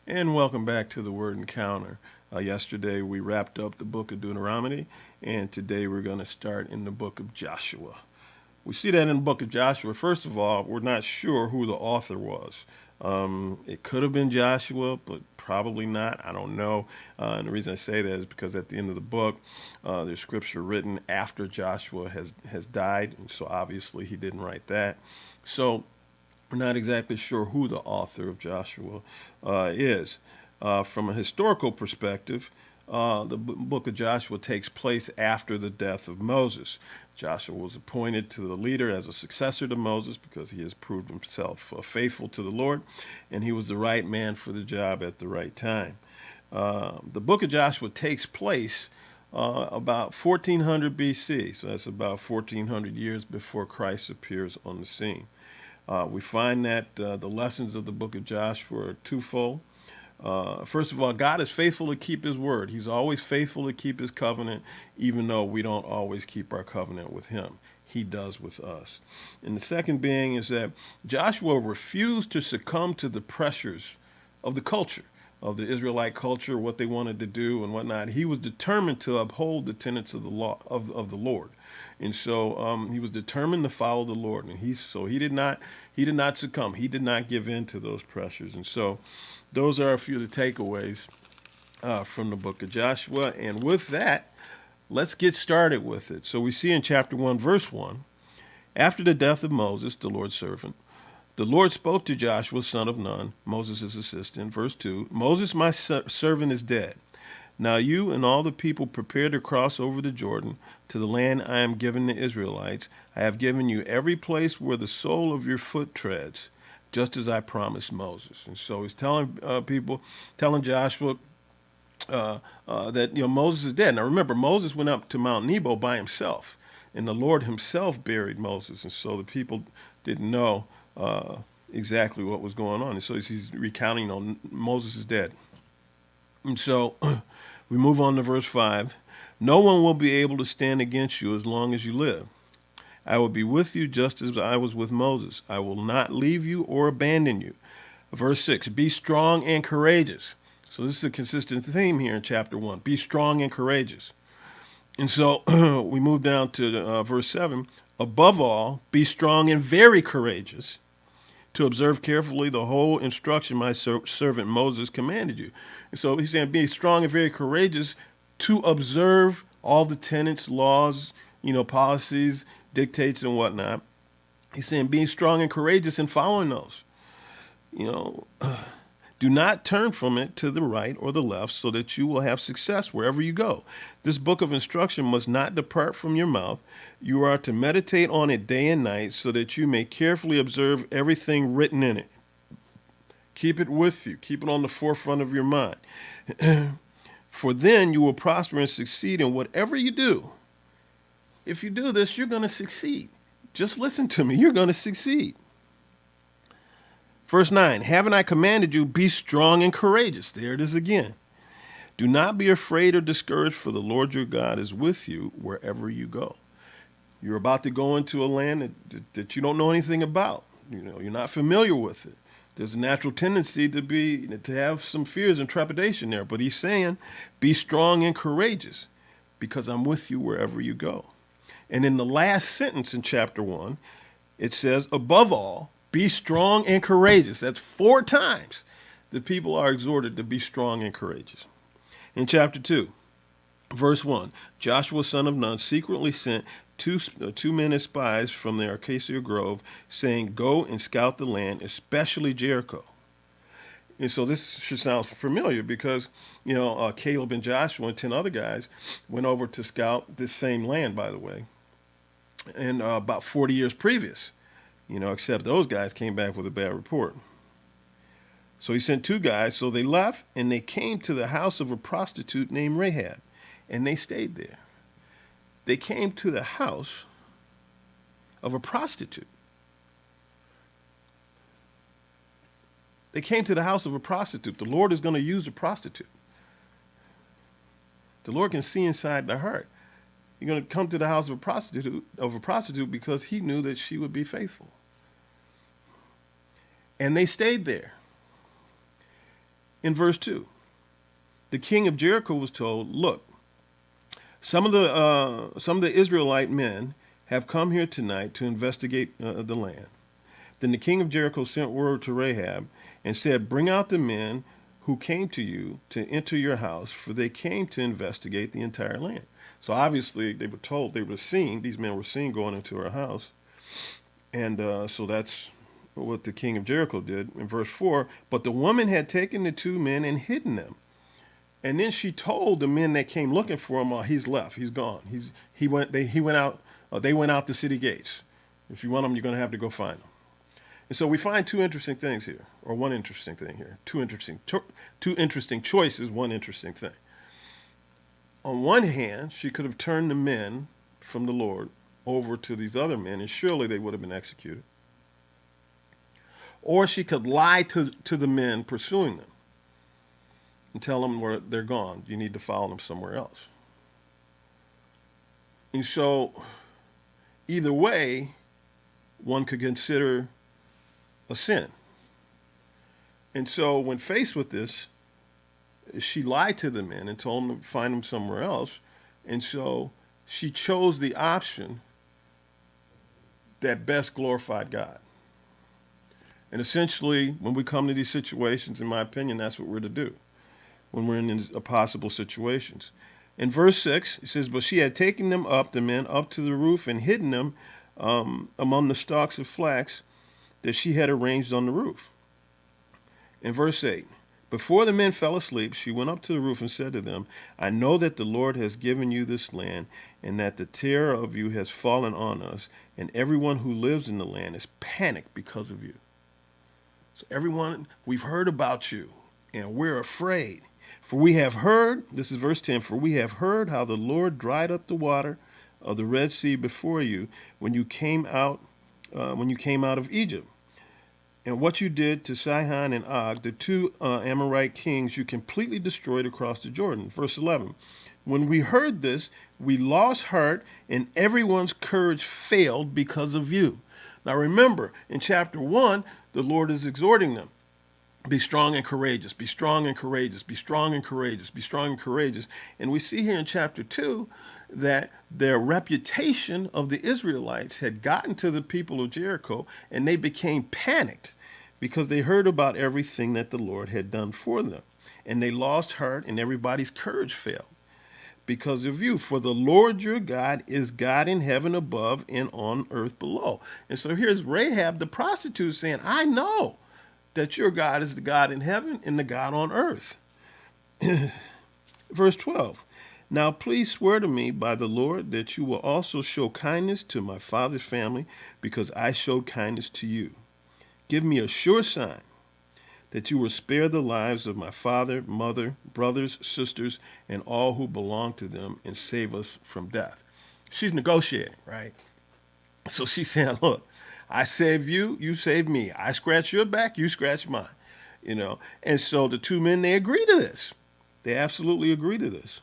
And welcome back to the Word Encounter. Yesterday we wrapped up the book of Deuteronomy, and today we're going to start in the book of Joshua. We see that in the book of Joshua. First of all, we're not sure who the author was. It could have been Joshua, but probably not. I don't know. And the reason I say that is because at the end of the book, there's scripture written after Joshua has died, and so obviously he didn't write that. So we're not exactly sure who the author of Joshua is. From a historical perspective, the book of Joshua takes place after the death of Moses. Joshua was appointed to the leader as a successor to Moses because he has proved himself faithful to the Lord, and he was the right man for the job at the right time. The book of Joshua takes place about 1400 BC, so that's about 1400 years before Christ appears on the scene. We find that the lessons of the book of Joshua are twofold. First of all, God is faithful to keep his word. He's always faithful to keep his covenant, even though we don't always keep our covenant with him. He does with us. And the second being is that Joshua refused to succumb to the pressures of the culture, of the Israelite culture, what they wanted to do and whatnot. He was determined to uphold the tenets of the law of the Lord. And so he was determined to follow the Lord, and he did not succumb. He did not give in to those pressures. And so those are a few of the takeaways from the book of Joshua. And with that, let's get started with it. So we see in chapter 1, verse 1, after the death of Moses, the Lord's servant, the Lord spoke to Joshua, son of Nun, Moses' assistant. Verse 2, Moses, my servant, is dead. Now you and all the people prepare to cross over the Jordan to the land I am giving the Israelites. I have given you every place where the sole of your foot treads, just as I promised Moses. And so he's telling Joshua that Moses is dead. Now remember, Moses went up to Mount Nebo by himself, and the Lord himself buried Moses. And so the people didn't know exactly what was going on. And so he's recounting, Moses is dead. And so we move on to verse 5. No one will be able to stand against you as long as you live. I will be with you just as I was with Moses. I will not leave you or abandon you. Verse 6, be strong and courageous. So this is a consistent theme here in chapter 1. Be strong and courageous. And so we move down to verse 7. Above all, be strong and very courageous, to observe carefully the whole instruction my servant Moses commanded you. And so he's saying be strong and very courageous to observe all the tenets, laws, policies, dictates, and whatnot. He's saying being strong and courageous in following those. Do not turn from it to the right or the left so that you will have success wherever you go. This book of instruction must not depart from your mouth. You are to meditate on it day and night so that you may carefully observe everything written in it. Keep it with you. Keep it on the forefront of your mind. For then you will prosper and succeed in whatever you do. If you do this, you're going to succeed. Just listen to me. You're going to succeed. Verse 9, haven't I commanded you, be strong and courageous? There it is again. Do not be afraid or discouraged, for the Lord your God is with you wherever you go. You're about to go into a land that you don't know anything about. You're not familiar with it. There's a natural tendency to have some fears and trepidation there. But he's saying, be strong and courageous, because I'm with you wherever you go. And in the last sentence in chapter 1, it says, above all, be strong and courageous. That's 4 times the people are exhorted to be strong and courageous. In chapter 2, verse 1, Joshua, son of Nun, secretly sent two men as spies from the acacia grove, saying, go and scout the land, especially Jericho. And so this should sound familiar because, Caleb and Joshua and 10 other guys went over to scout this same land, by the way, and about 40 years previous. Except those guys came back with a bad report. So he sent 2 guys. So they left and they came to the house of a prostitute named Rahab, and they stayed there. They came to the house of a prostitute. They came to the house of a prostitute. The Lord is going to use a prostitute. The Lord can see inside the heart. You're going to come to the house of a prostitute because he knew that she would be faithful. And they stayed there. In verse 2, the king of Jericho was told, look, some of the Israelite men have come here tonight to investigate the land. Then the king of Jericho sent word to Rahab and said, bring out the men who came to you to enter your house, for they came to investigate the entire land. So obviously they were told, these men were seen going into her house. And so that's what the king of Jericho did. In verse 4, but the woman had taken the two men and hidden them. And then she told the men that came looking for him, he's left, he's gone. They went out the city gates. If you want them, you're going to have to go find them. And so we find two interesting things here, or one interesting thing here. Two interesting choices, one interesting thing. On one hand, she could have turned the men from the Lord over to these other men, and surely they would have been executed. Or she could lie to the men pursuing them and tell them where they're gone. You need to follow them somewhere else. And so either way, one could consider a sin. And so when faced with this, she lied to the men and told them to find them somewhere else. And so she chose the option that best glorified God. And essentially, when we come to these situations, in my opinion, that's what we're to do when we're in these possible situations. In verse 6, it says, but she had taken them up, the men, up to the roof and hidden them among the stalks of flax that she had arranged on the roof. In verse 8, before the men fell asleep, she went up to the roof and said to them, I know that the Lord has given you this land, and that the terror of you has fallen on us, and everyone who lives in the land is panicked because of you. So everyone, we've heard about you, and we're afraid. For we have heard, this is verse 10, for we have heard how the Lord dried up the water of the Red Sea before you when you came out of Egypt. And what you did to Sihon and Og, the two Amorite kings, you completely destroyed across the Jordan. Verse 11, when we heard this, we lost heart and everyone's courage failed because of you. Now remember, in chapter 1, the Lord is exhorting them. Be strong and courageous, be strong and courageous, be strong and courageous, be strong and courageous. And we see here in chapter 2 that their reputation of the Israelites had gotten to the people of Jericho, and they became panicked because they heard about everything that the Lord had done for them. And they lost heart and everybody's courage failed because of you. For the Lord your God is God in heaven above and on earth below. And so here's Rahab, the prostitute, saying, I know that your God is the God in heaven and the God on earth. Verse 12. Now please swear to me by the Lord that you will also show kindness to my father's family because I showed kindness to you. Give me a sure sign that you will spare the lives of my father, mother, brothers, sisters, and all who belong to them and save us from death. She's negotiating, right? So she's saying, look, I save you, you save me. I scratch your back, you scratch mine. And so the two men, they agree to this. They absolutely agree to this.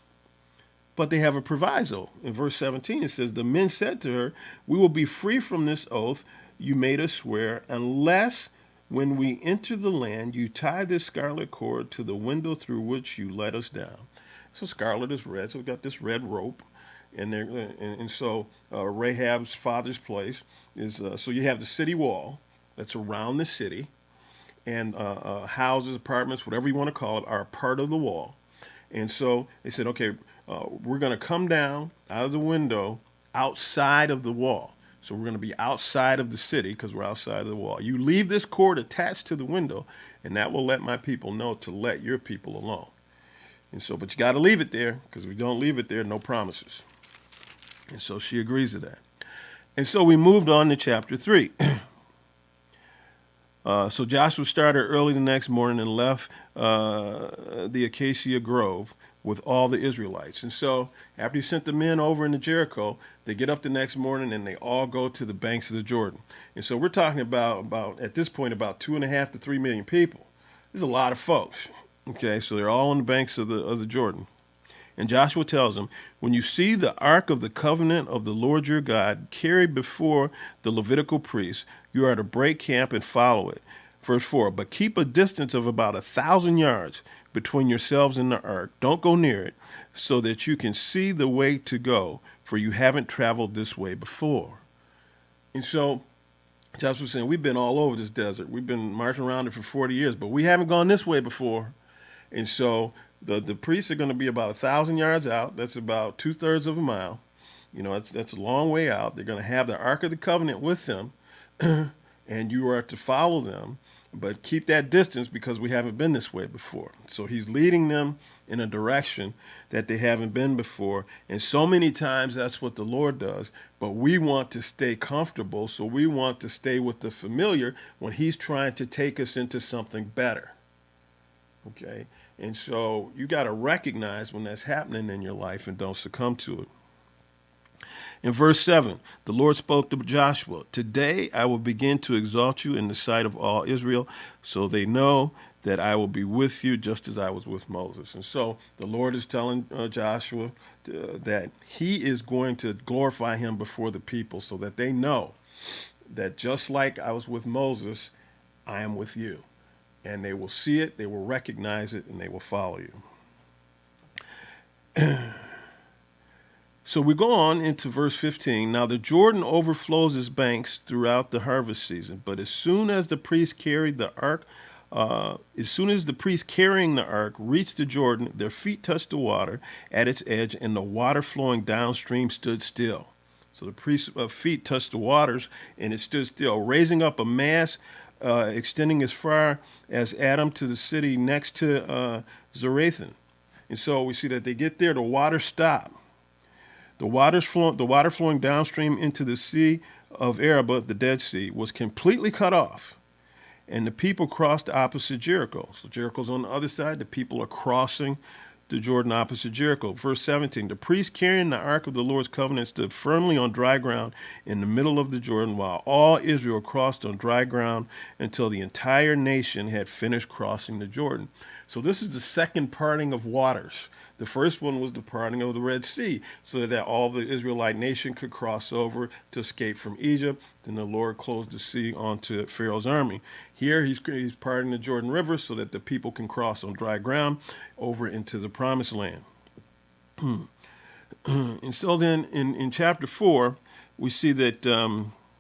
But they have a proviso. In verse 17, it says, the men said to her, we will be free from this oath you made us swear, unless when we enter the land, you tie this scarlet cord to the window through which you let us down. So scarlet is red, so we've got this red rope. And so Rahab's father's place is, so you have the city wall that's around the city, and houses, apartments, whatever you want to call it, are a part of the wall. And so they said, okay, we're going to come down out of the window outside of the wall. So we're going to be outside of the city because we're outside of the wall. You leave this cord attached to the window, and that will let my people know to let your people alone. And so, but you got to leave it there, because if we don't leave it there, no promises. And so she agrees to that. And so we moved on to chapter 3. So Joshua started early the next morning and left the acacia grove with all the Israelites. And so after he sent the men over into Jericho, they get up the next morning and they all go to the banks of the Jordan. And so we're talking about at this point, about 2.5 to 3 million people. There's a lot of folks. Okay, so they're all on the banks of the Jordan. And Joshua tells them, when you see the ark of the covenant of the Lord your God carried before the Levitical priests, you are to break camp and follow it. Verse 4, but keep a distance of about 1,000 yards between yourselves and the ark. Don't go near it, so that you can see the way to go, for you haven't traveled this way before. And so Joshua was saying, we've been all over this desert. We've been marching around it for 40 years, but we haven't gone this way before. And so the priests are going to be about 1,000 yards out. That's about 2/3 of a mile. You know, that's a long way out. They're going to have the Ark of the Covenant with them, and you are to follow them, but keep that distance because we haven't been this way before. So he's leading them in a direction that they haven't been before. And so many times that's what the Lord does, but we want to stay comfortable, so we want to stay with the familiar when he's trying to take us into something better. Okay? And so you got to recognize when that's happening in your life and don't succumb to it. In verse 7, the Lord spoke to Joshua, today I will begin to exalt you in the sight of all Israel, so they know that I will be with you just as I was with Moses. And so the Lord is telling Joshua that he is going to glorify him before the people so that they know that just like I was with Moses, I am with you. And they will see it, they will recognize it, and they will follow you. So we go on into verse 15. Now the Jordan overflows its banks throughout the harvest season, but as soon as the priest carried the ark, as soon as the priests carrying the ark reached the Jordan, their feet touched the water at its edge, and the water flowing downstream stood still. So the priest's feet touched the waters, and it stood still, raising up a mass extending as far as Adam to the city next to Zarethan. And so we see that they get there, the water stopped. The water flowing downstream into the Sea of Arabah, the Dead Sea, was completely cut off, and the people crossed opposite Jericho. So Jericho's on the other side. The people are crossing the Jordan opposite Jericho. Verse 17, the priest carrying the ark of the Lord's covenant stood firmly on dry ground in the middle of the Jordan, while all Israel crossed on dry ground until the entire nation had finished crossing the Jordan. So this is the second parting of waters. The first one was the parting of the Red Sea, so that all the Israelite nation could cross over to escape from Egypt. Then the Lord closed the sea onto Pharaoh's army. Here he's parting the Jordan River so that the people can cross on dry ground over into the Promised Land. And so then in chapter 4, we see that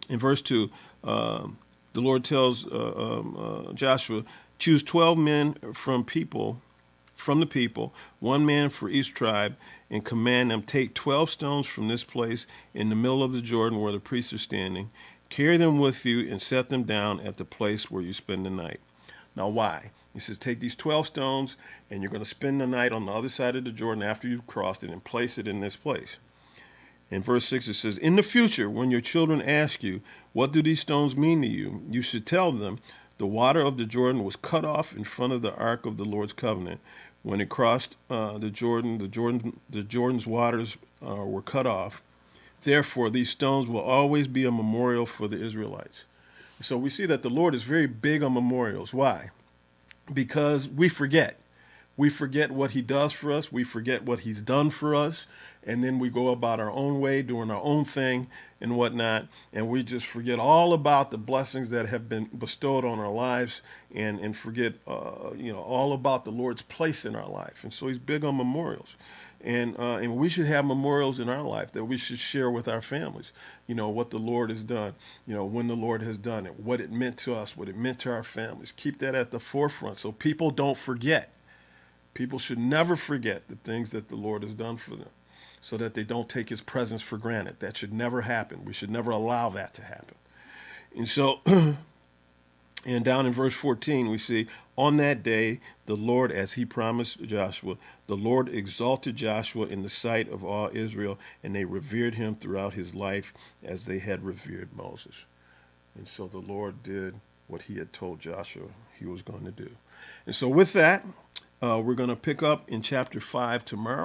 in verse 2, the Lord tells Joshua, choose 12 men from the people, 1 man for each tribe, and command them, take 12 stones from this place in the middle of the Jordan where the priests are standing, carry them with you and set them down at the place where you spend the night. Now why? He says, take these 12 stones and you're going to spend the night on the other side of the Jordan after you've crossed it and place it in this place. In verse 6 it says, in the future, when your children ask you, what do these stones mean to you? You should tell them, the water of the Jordan was cut off in front of the ark of the Lord's covenant. When it crossed the Jordan's waters were cut off. Therefore, these stones will always be a memorial for the Israelites. So we see that the Lord is very big on memorials. Why? Because we forget. We forget what he does for us. We forget what he's done for us. And then we go about our own way, doing our own thing and whatnot. And we just forget all about the blessings that have been bestowed on our lives and forget, all about the Lord's place in our life. And so he's big on memorials. And we should have memorials in our life that we should share with our families, what the Lord has done, when the Lord has done it, what it meant to us, what it meant to our families. Keep that at the forefront so people don't forget. People should never forget the things that the Lord has done for them so that they don't take his presence for granted. That should never happen. We should never allow that to happen. And so, and down in verse 14, we see, on that day, the Lord, as he promised Joshua, the Lord exalted Joshua in the sight of all Israel, and they revered him throughout his life as they had revered Moses. And so the Lord did what he had told Joshua he was going to do. And so with that, we're going to pick up in chapter 5 tomorrow.